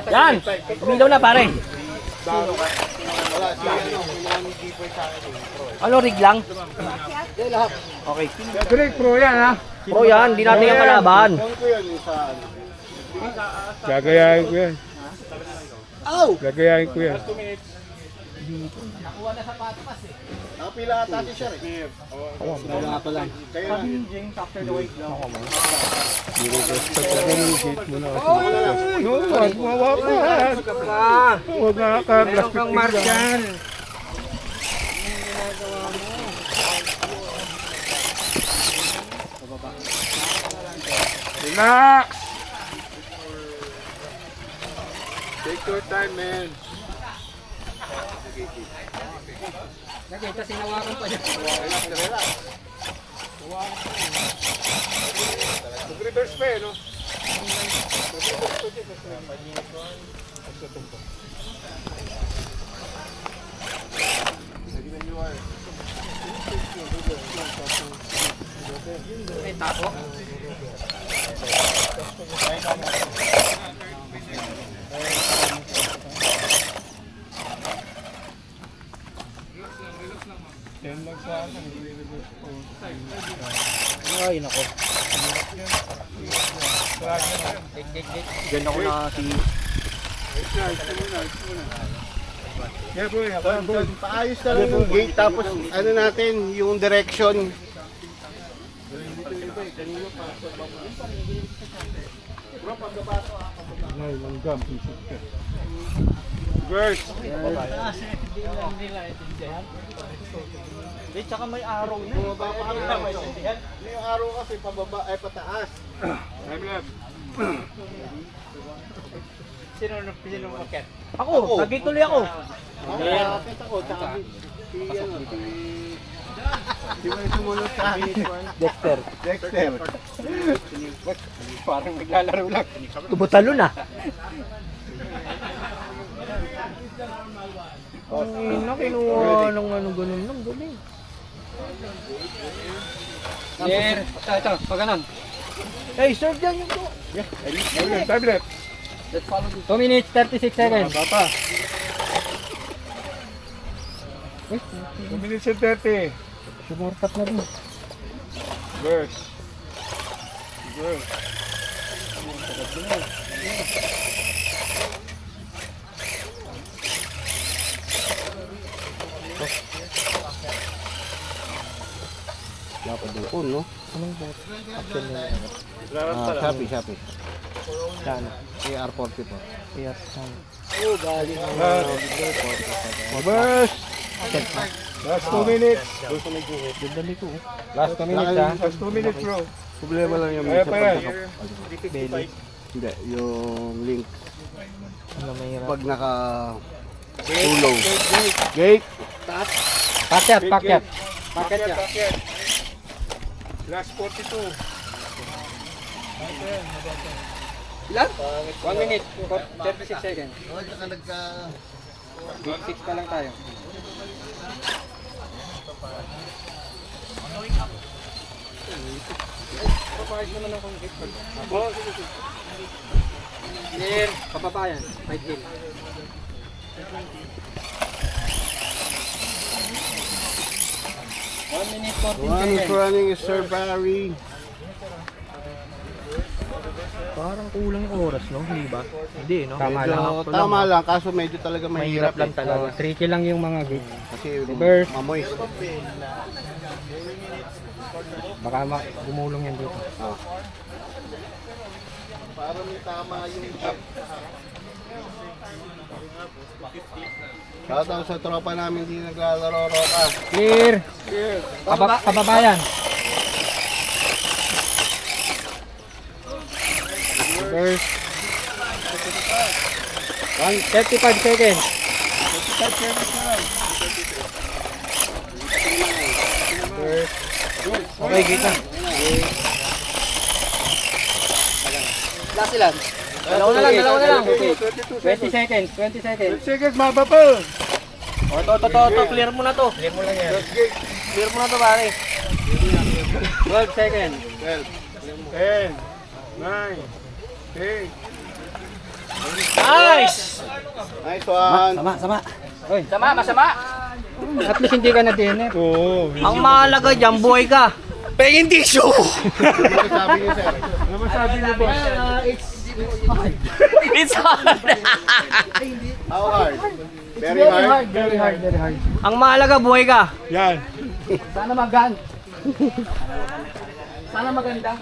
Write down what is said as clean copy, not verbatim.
Yan! Umilaw na pare. Ano, rig lang? Okay. Direct pro yan ha. Pro yan, di natin yung kalaban. Gagayahin ko yan. Gagayahin ko yan. Nakuha na sa patpas eh. Nakapila ata si Sir eh. Wala nga pala. Sabi ni James after the wait lang. Huwag mawapan. Huwag nakakaglas. Meron kang martial. Relax. Take your time, man. Nakita, sinawakan pa niya. Mag-reverse pa eh, no? May tako. Yan lang sa akin, i-reverse ko. Ay, nako. Diyan ako na si... Yeah, bro. Paayos na lang yung gate tapos ano natin, yung direction. Ay, langgam. Reverse. Hindi, tsaka may araw na. Bumaba pa kami naman. Yung araw kasi pababa ay pataas. Time left. Sino umakyat? Ako, nagituloy ako. Nakakakit ako. Tsaka si ano, si may sumunod sa akin. Dexter. Dexter. Parang naglalaro lang. Tubutalo na. Ang ina, kinuha ng ano ganun lang, galing. Ito, pag ganun. Hey, serve dyan yung to. Time left. 2 minutes, 36 seconds. Bata. 2 minutes and 30. Sumurtat na rin. Reverse. Reverse. Dapat doon, no? Anong bot? Action na Shopee. Saan? AR-40 po. Kaya saan? Oh, galing ang Reverse. Last 2 minutes. Dadali ko. Last 2 minutes, ha? Last 2 minutes, bro. Problema lang yung Kaya minsan pa yan. Belly. Hindi, yung link. Ano mahirap? Pag naka tulong. Gate. Pakyat. Pakyat. Last 42. Ilan? 1 minute, 36 seconds. Gate 6 pa lang tayo. Papayag naman akong gate pag... Clear, kapabayan, 5 kill. 1 minute, 14 One is seconds. running is Sir Barry. Parang kulang yung oras, no? Hindi ba? Hindi, no? Medyo tama lang, kaso medyo talaga Mahirap mahirap lang talaga. Tricky lang yung mga gate. Kasi Reverse. mamoy. Baka gumulong yan dito. Para may tama yung shoutout sa tropa namin di naglalaro roka. Clear! Kababayan! Reverse. 35 seconds. Reverse. Okay, kita. Last ilan? Dalawa na lang. 20 seconds. 20 seconds. 10 seconds, mababa. To, clear mo na to. Clear mo lang yan. Clear mo na to, pare. 12 seconds. 10, 9, 8, Nice! Nice one. Sama. At least hindi ka na DNF. Oo. Ang mahalaga dyan, buhay ka. Pengin tissue! Ano sabi niyo, sir? Ano masabi niyo, boss? It's hard. How hard? Very hard. Very hard. Ang mahalaga, buhay ka. Yan. Sana magan. Sana maganda.